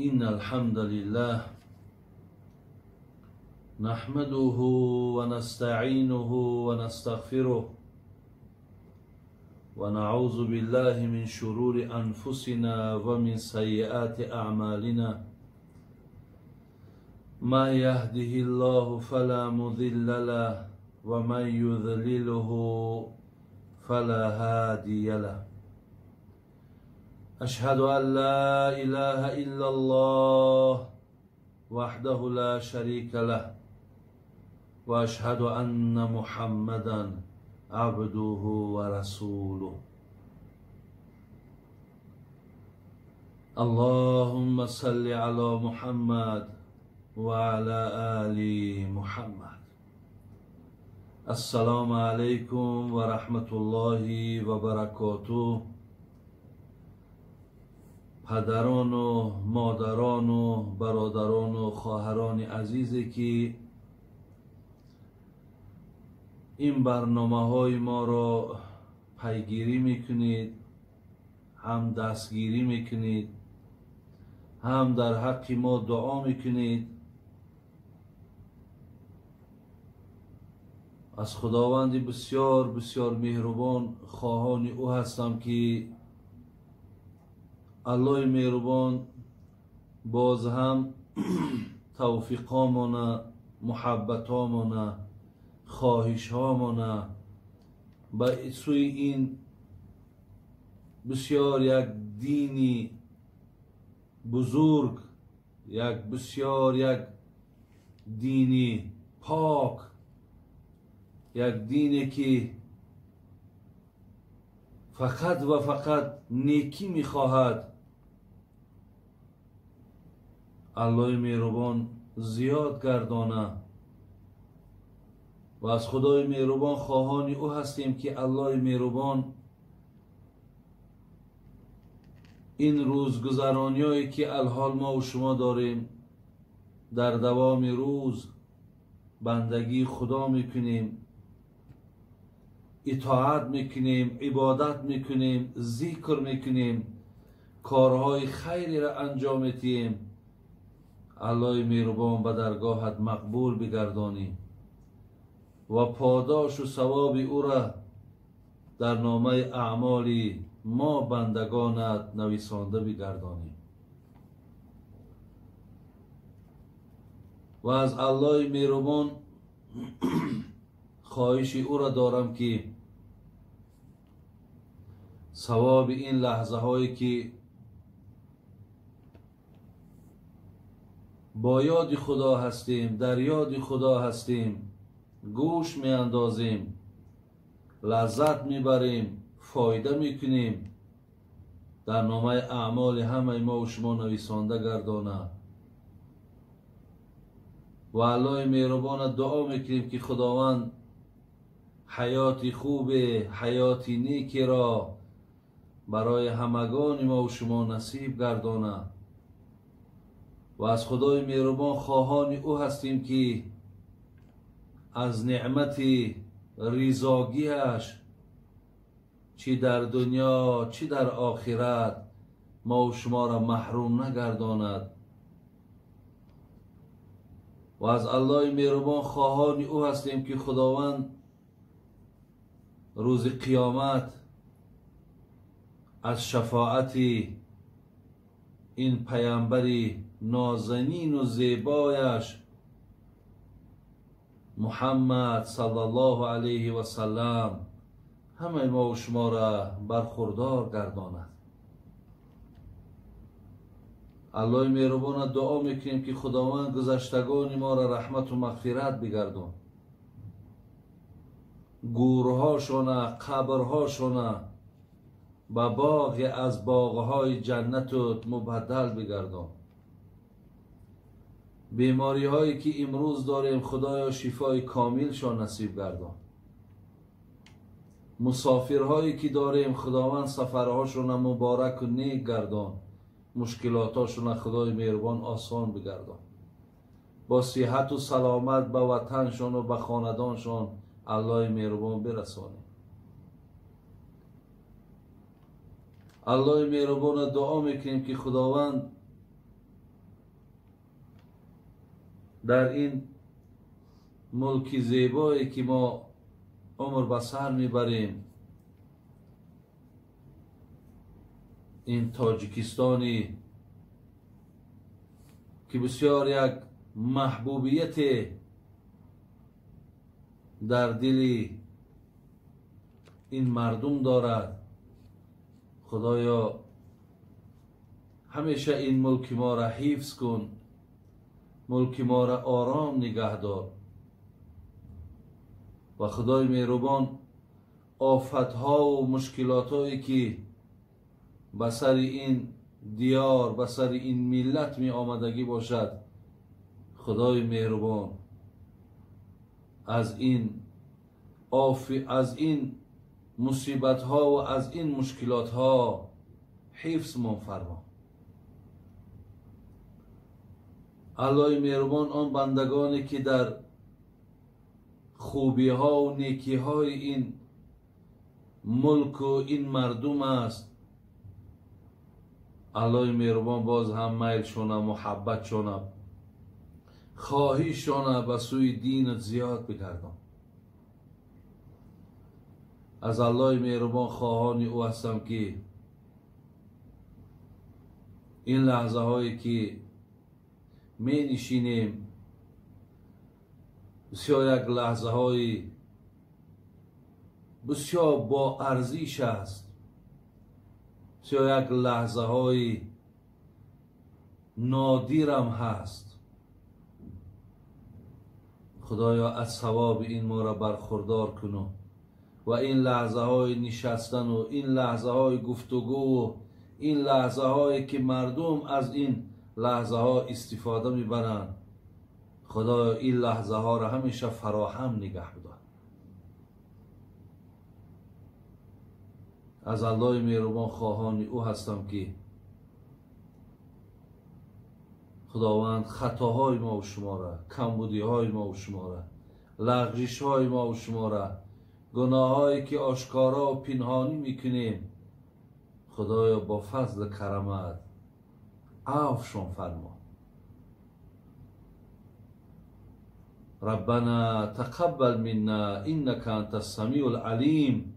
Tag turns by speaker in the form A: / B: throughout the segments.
A: إن الحمد لله نحمده ونستعينه ونستغفره ونعوذ بالله من شرور أنفسنا ومن سيئات أعمالنا من يهده الله فلا مضل له ومن يضلله فلا هادي له أشهد أن لا إله إلا الله وحده لا شريك له وأشهد أن محمدا عبده ورسوله اللهم صل على محمد وعلى آل محمد. السلام عليكم ورحمة الله وبركاته. پدران و مادران و برادران و خواهران عزیزی که این برنامه های ما را پیگیری میکنید، هم دستگیری میکنید، هم در حق ما دعا میکنید. از خداوند بسیار بسیار مهربان خواهان او هستم که الله مهربان باز هم توفیقامونه، محبتامونه، خواهشامونه به سوی این بسیار یک دینی بزرگ، یک دینی پاک، یک دینی که فقط و فقط نیکی میخواهد، الله مهربان زیاد گردانه و از خدای مهربان خواهان او هستیم که الله مهربان این روزگذرانی‌هایی که الحال ما و شما داریم در دوام روز بندگی خدا میکنیم، اطاعت میکنیم، عبادت میکنیم، ذکر میکنیم، کارهای خیری را انجام میدیم، الله مهربان به درگاهت مقبول بگردانی و پاداش و ثواب او را در نامه اعمال ما بندگانت نویسانده بگردانی. و از الله مهربان خواهش او را دارم که ثواب این لحظه هایی که با یاد خدا هستیم، در یاد خدا هستیم، گوش می اندازیم، لذت می بریم، فایده می کنیم، در نامه اعمال همه ما و شما نویسانده گردانه. و الله مهربان دعا میکنیم که خداوند حیات خوب، حیات نیکی را برای همگان ما و شما نصیب گردانه. و از خدای مهربان خواهان او هستیم که از نعمت رضاگیش چی در دنیا چی در آخرت ما و شما را محروم نگرداند. و از الله مهربان خواهان او هستیم که خداوند روز قیامت از شفاعت این پیامبری نازنین و زیبایش محمد صلی الله علیه و سلم همه ما و شما را برخوردار گرداند. الله مهربان دعا میکنیم که خداوند گذشتگان ما را رحمت و مغفرت بگردان، گورهاشون، قبرهاشون به باغ از باغهای جنتت مبدل بگردان. بیماری هایی که امروز داریم خدایا شفای کامل شان نصیب گردان. مسافرهایی که داریم خداوند سفرهاشون مبارک و نیک گردان، مشکلاتاشون خدای مهربان آسان بگردان. با صحت و سلامت به وطنشون و به خاندانشون الله مهربان برسانه. الله مهربان دعا میکنیم که خداوند در این ملک زیبایی که ما عمر به سر میبریم، این تاجیکستانی که بسیار یک محبوبیت در دل این مردم دارد. خدایا همیشه این ملک ما را حفظ کن، ملک ما را آرام نگه دار و خدای مهربان آفت‌ها و مشکلات‌هایی که به سر این دیار، به سر این ملت می آمدگی باشد، خدای مهربان از این مصیبت‌ها و از این مشکلات‌ها حفظ من فرما. الله مهربان آن بندگانی که در خوبی ها و نیکی های این ملک و این مردم است، الله مهربان باز هم میل شونه، محبت شونه، خواهی شونه به سوی دینت زیاد بگردان. از الله مهربان خواهان او هستم که این لحظه هایی که می نشینیم بسیار یک لحظه های بسیار با ارزش است، بسیار یک لحظه های نادرم هست. خدایا از ثواب این ما را برخوردار کنو و این لحظه های نشستن و این لحظه های گفتگو و این لحظه هایی که مردم از این لحظه ها استفاده میبرند، خدایا این لحظه ها را همیشه فراهم نگه بدار. از الله مهربان خواهان او هستم که خداوند خطاهای ما و شما را، کمبودی های ما و شما را، لغزش های ما و شما را، گناه هایی که آشکارا و پنهانی میکنیم، خدایا با فضل کرمت عفوشان فرما. ربنا تقبل منا انك انت السميع العليم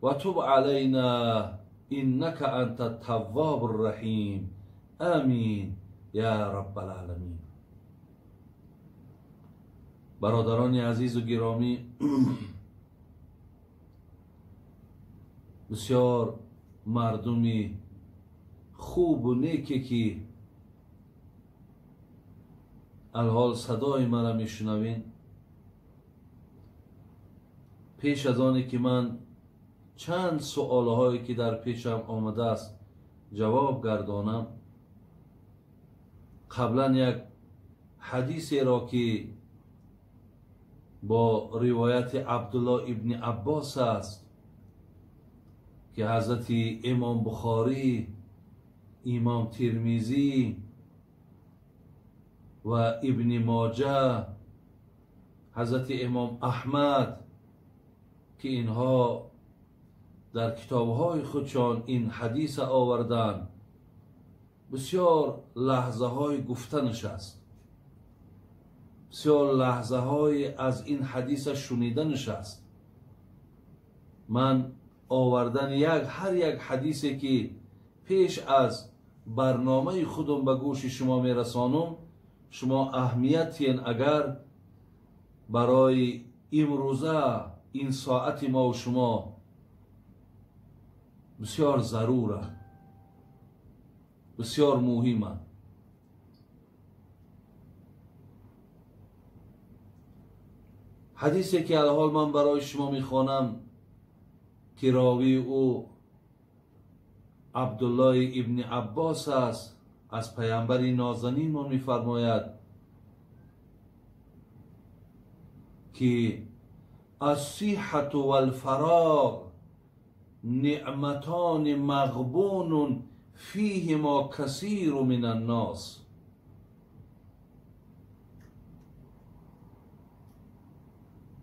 A: وتب علينا انك انت التواب الرحيم آمین یا رب العالمین. برادران عزیز و گرامی، بسیار مردمی خوب و نیکی که الحال صدای مرا میشنوین، پیش از آنی که من چند سوالهایی که در پیشم آمده است جواب گردانم، قبلا یک حدیثی را که با روایت عبدالله ابن عباس است که حضرت امام بخاری، امام ترمذی و ابن ماجه، حضرت امام احمد که اینها در کتابهای خودشان این حدیث آوردن، بسیار لحظه های گفتنش است، بسیار لحظه های از این حدیث شنیدنش است. من آوردن هر یک حدیثی که پیش از برنامه خودم به گوش شما میرسانم، شما اهمیتین اگر برای امروزه این ساعت ما و شما بسیار ضروره، بسیار مهمه. حدیثی که الحال من برای شما میخوانم که راوی او عبدالله ابن عباس است، از پیامبر نازنین ما میفرماید که الصحة والفراغ نعمتان مغبون فیهما کثیر من الناس.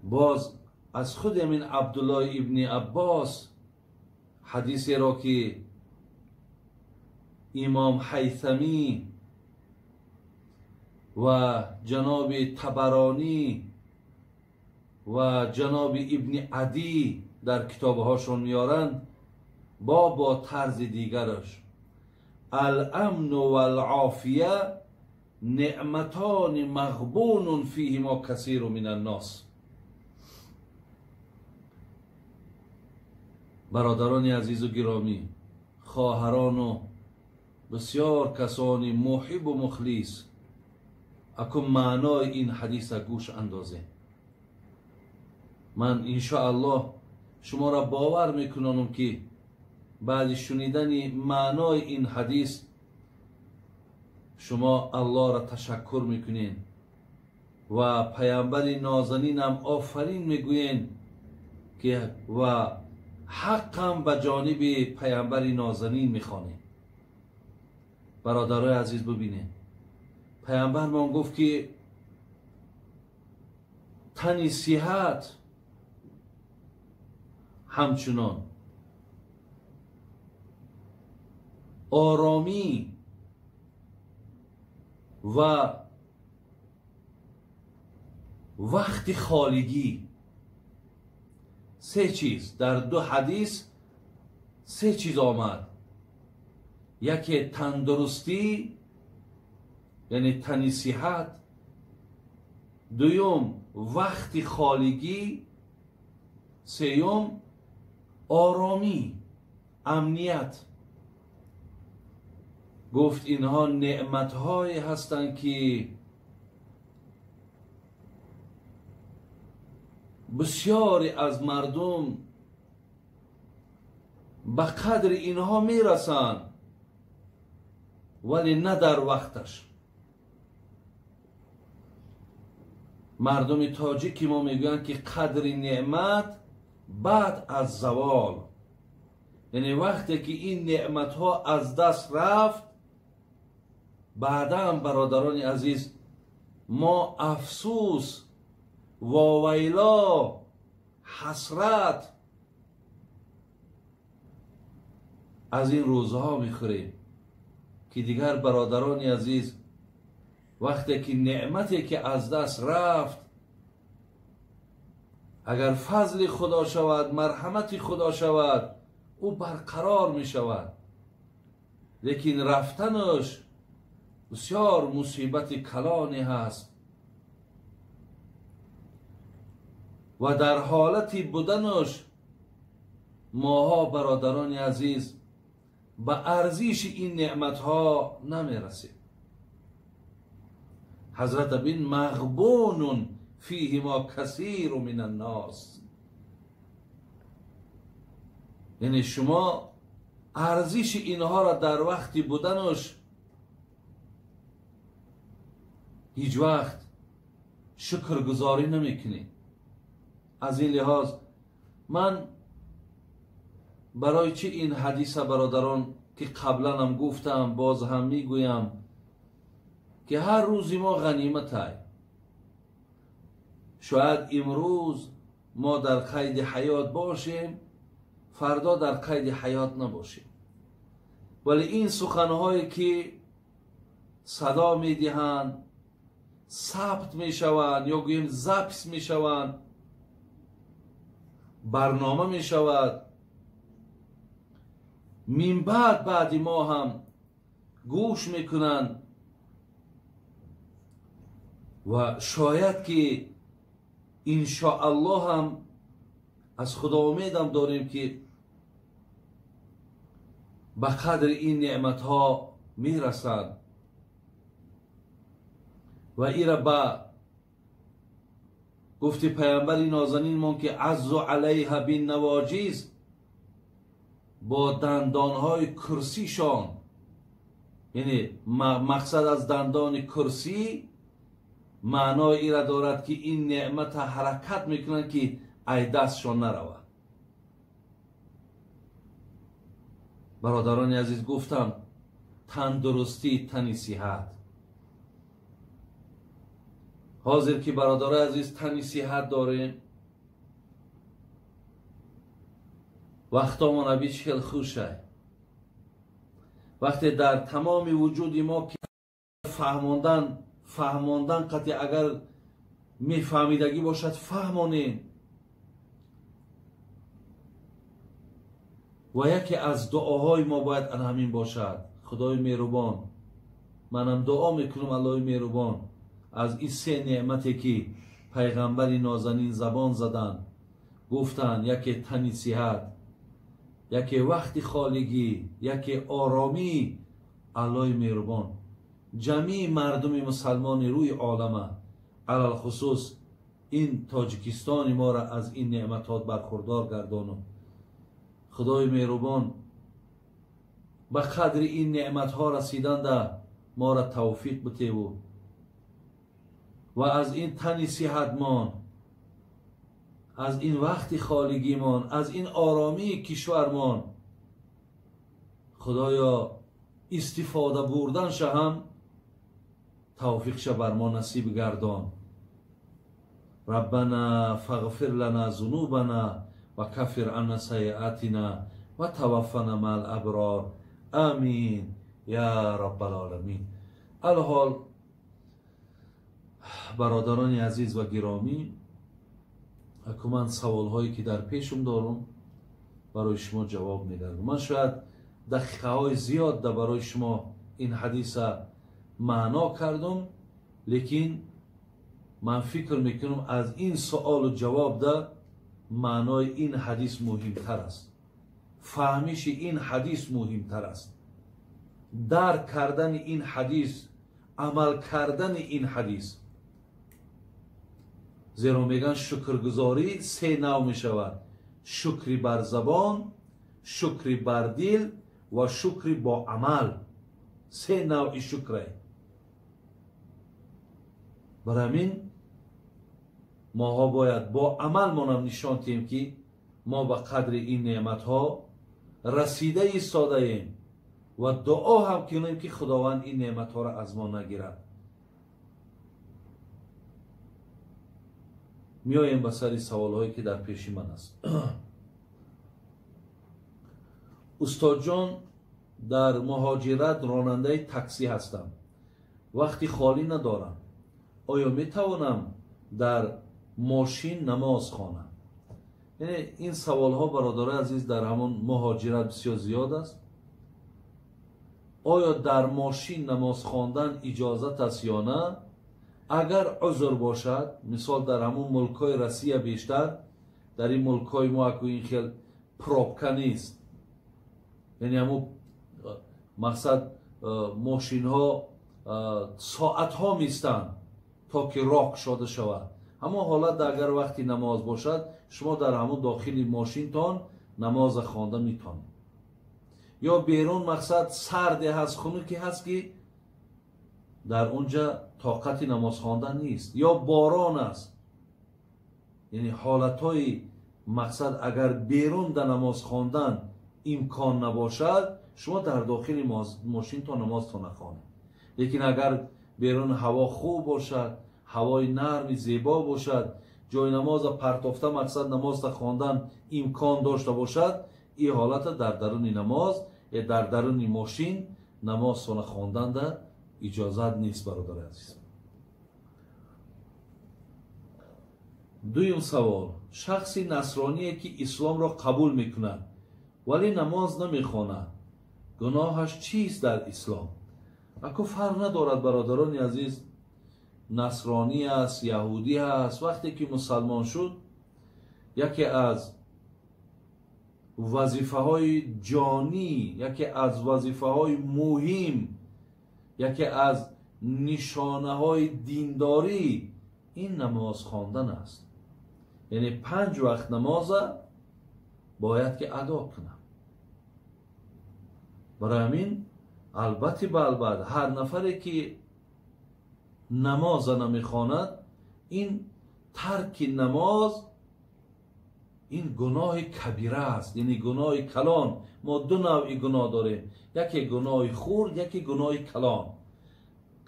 A: باز از خود من عبدالله ابن عباس حدیثی را که امام حیثمی و جناب طبرانی و جناب ابن عدی در کتابهاشون میارند با طرز دیگرش: الامن و العافیه نعمتان مغبون فیهما کثیر من الناس. برادران عزیز و گرامی، خواهران و بسیار کسانی محب و مخلص، اکن معنای این حدیث گوش اندازه. من انشاءالله شما را باور میکنم که بعد شنیدن معنای این حدیث شما الله را تشکر میکنین و پیامبر نازنین هم آفرین میگوین که و حق هم به جانب پیامبر نازنین میخوانیم. برادرای عزیز ببینید، پیامبر ما گفت که تن صحت همچنان آرامی و وقت خالگی، سه چیز در دو حدیث، سه چیز آمد. یکی تندرستی یعنی تن صحت، دوم وقت خالگی، سوم آرامی، امنیت. گفت اینها نعمت‌هایی هستند که بسیاری از مردم به قدر اینها میرسند ولی نه در وقتش. مردم تاجیک ما میگویند که قدر نعمت بعد از زوال، یعنی وقتی که این نعمت ها از دست رفت بعدا هم برادران عزیز ما افسوس و ویلا، حسرت از این روزها میخوریم که دیگر برادران عزیز وقتی که نعمتی که از دست رفت اگر فضل خدا شود، مرحمت خدا شود، او برقرار می شود، لیکن رفتنش بسیار مصیبت کلانی هست و در حالتی بودنش ماها برادران عزیز به ارزش این نعمت ها نمی رسیم. حضرت بن مغبون فیهما کثیر من الناس، یعنی شما ارزش اینها را در وقتی بودنش هیچ وقت شکرگزاری نمیکنی. از این لحاظ من برای چی این حدیث برادران که قبلا هم گفتم باز هم میگویم که هر روزی ما غنیمت های. شاید امروز ما در قید حیات باشیم، فردا در قید حیات نباشیم، ولی این سخنهایی که صدا میدهند، ثبت میشوند یا گوییم ضبط میشوند، برنامه میشود، من بعد ما هم گوش میکنند و شاید که انشاءالله هم از خدا امیدم داریم که به قدر این نعمت ها میرسند و ایره با گفتی پیامبر نازنین من که عز علیها بالنواجیز، با دندانهای کرسیشان، یعنی مقصد از دندان کرسی معنای ای را دارد که این نعمت حرکت میکنن که ای دستشان نرود. برادران عزیز گفتم تندرستی، تن صحت. حاضر که برادران عزیز تن صحت داریم، وقتا ما نبی چهل خوشه، وقتی در تمام وجود ما که فهماندن قطعی اگر میفهمیدگی باشد فهمانین. و یکی از دعاهای ما باید همین باشد: خدای مهربان، منم دعا میکنم الله مهربان از این سه نعمتی که پیغمبر نازنین زبان زدن گفتن، یکی تنی صحت، یکی وقت خالگی، یکی آرامی، الله مهربان جمعی مردم مسلمان روی عالم علال خصوص این تاجیکستان ما را از این نعمتات برخوردار گردانم. خدای مهربان به قدر این نعمت ها رسیدن ما را توفیق بده و از این تن صحتمان، از این وقت خالگیمان، از این آرامی کشورمان خدایا استفاده بردن هم توفیق شه بر ما نصیب گردان. ربنا فاغفر لنا ذنوبنا و کفر عنا سیئاتنا و توفنا مع الابرار. آمین یا رب العالمین. الحال برادران عزیز و گرامی، من سوال هایی که در پیشم دارم برای شما جواب میدم. من شاید دقیقه های زیاد برای شما این حدیث معنا کردم، لیکن من فکر میکنم از این سوال و جواب معنای این حدیث مهمتر است، فهمیش این حدیث مهمتر است، درک کردن این حدیث، عمل کردن این حدیث. زیرا میگن شکرگزاری سه نوع می شود: شکری بر زبان، شکری بر دل و شکری با عمل. سه نوع شکره. برای همین ماها باید با عمل منم نشان دهیم که ما به قدر این نعمت ها رسیده ایستاده ایم و دعا هم کنیم که خداوند این نعمت ها را از ما نگیرد. میایم به سری سوال هایی که در پیش من است. استاد جان، در مهاجرت راننده تاکسی هستم، وقتی خالی ندارم، آیا می توانم در ماشین نماز خوانم؟ یعنی این سوال ها برادر عزیز در همون مهاجرت بسیار زیاد است. آیا در ماشین نماز خواندن اجازت است یا نه؟ اگر عذر باشد، مثال در همون ملکای روسیه بیشتر، در این ملکای ما اکو این خیل پروبکا نیست، یعنی همون مقصد ماشین ها ساعت ها میستن تا که راه شده شود. همون حالت اگر وقتی نماز باشد شما در همون داخل ماشین تان نماز خوانده میتونید. یا بیرون مقصد سرد هست، خنکی هست که در اونجا طاقت نماز خواندن نیست، یا باران است، یعنی حالت های مقصد اگر بیرون در نماز خواندن امکان نباشد شما در داخل ماشین تا نماز تا نخوانید. لیکن اگر بیرون هوا خوب باشد، هوای نرم زیبا باشد، جای نماز پرتافته مقصد نماز تا خواندن امکان داشته باشد، این حالت در درون نماز یا در درون ماشین نماز تا خواندن در اجازت نیست برادر عزیز. دویم سوال: شخصی نصرانیه که اسلام را قبول میکنه ولی نماز نمیخونه، گناهش چیست در اسلام؟ اکو فرق ندارد برادران عزیز، نصرانی است، یهودی است، وقتی که مسلمان شد یکی از وظیفه های جانی، یکی از وظیفه های مهم، یکی از نشانه های دینداری این نماز خواندن است. یعنی 5 وقت نماز باید که ادا کنم. برای همین البته هر نفری که نماز نمیخواند، این ترک نماز این گناه کبیره است، یعنی گناه کلان. ما دو نوع گناه داریم، یکی گناه خرد، یکی گناه کلان.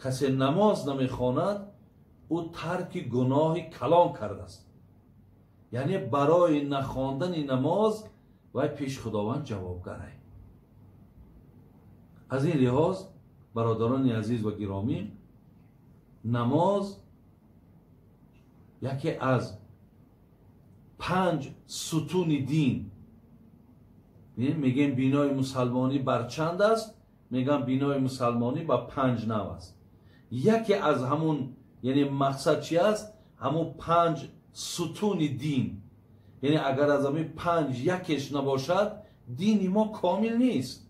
A: کسی نماز نمیخواند او ترک گناه کلان کرده است، یعنی برای نخواندن نماز و پیش خداوند جوابگره. از این لحاظ برادران عزیز و گرامی، نماز یکی از 5 ستون دین. میگیم بینای مسلمانی بر چند است؟ میگم بینای مسلمانی با 5 نو است. یکی از همون یعنی مقصد چی است؟ همون 5 ستون دین. یعنی اگر از همین 5 یکیش نباشد دین ما کامل نیست.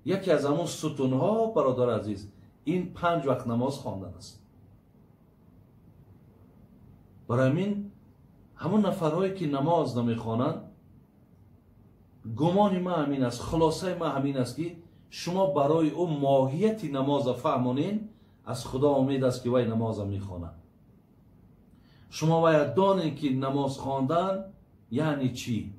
A: یکی از همون ستون ها برادر عزیز این 5 وقت نماز خواندن است. برای همین همون نفرهایی که نماز نمیخوانند، گمان ما همین است، خلاصه ما همین است که شما برای اون ماهیت نماز فهمونین، از خدا امید است که وی نماز میخوانند. شما باید دانید که نماز خواندن یعنی چی.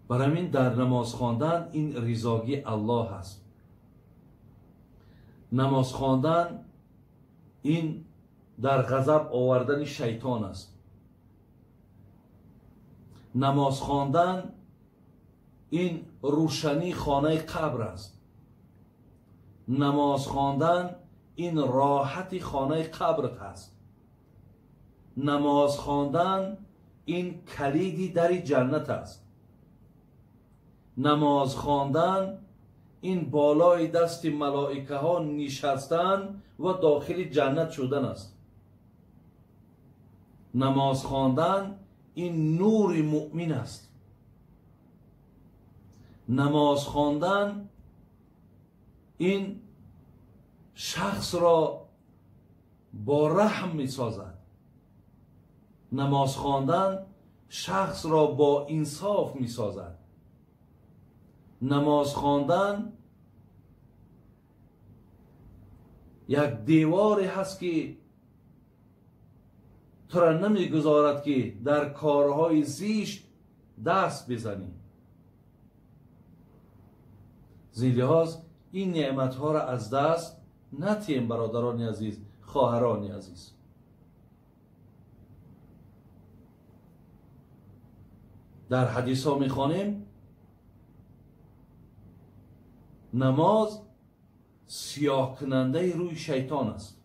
A: برای همین در نماز خواندن این رضاگی الله هست. نماز خواندن این در غضب آوردن شیطان است. نماز خواندن این روشنی خانه قبر است. نماز خواندن این راحت خانه قبر است. نماز خواندن این کلیدی در جنت است. نماز خواندن این بالای دست ملائکه ها نشستن و داخل جنت شدن است. نماز خواندن این نور مؤمن است. نماز خواندن این شخص را با رحم می سازد. نماز خواندن شخص را با انصاف می سازد. نماز خواندن یک دیواری هست که تو را نمی گذارد که در کارهای زشت دست بزنی. زین لحاظ این نعمتها را از دست ندهیم برادران عزیز، خواهران عزیز. در حدیث ها میخوانیم نماز سیاه کننده روی شیطان است.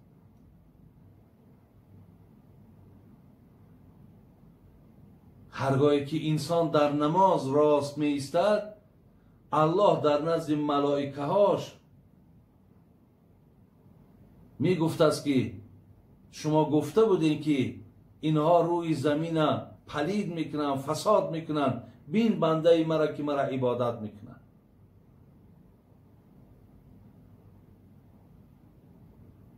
A: هرگاهی که انسان در نماز راست می ایستد، الله در نزد ملائکه هاش می گفت است که شما گفته بودین که اینها روی زمین پلید میکنن، فساد میکنن، بین بنده مرا که مرا عبادت میکنن.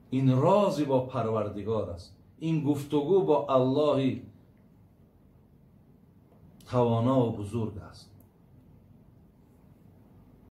A: این رازی با پروردگار است. این گفتگو با الله توانا و بزرگ است.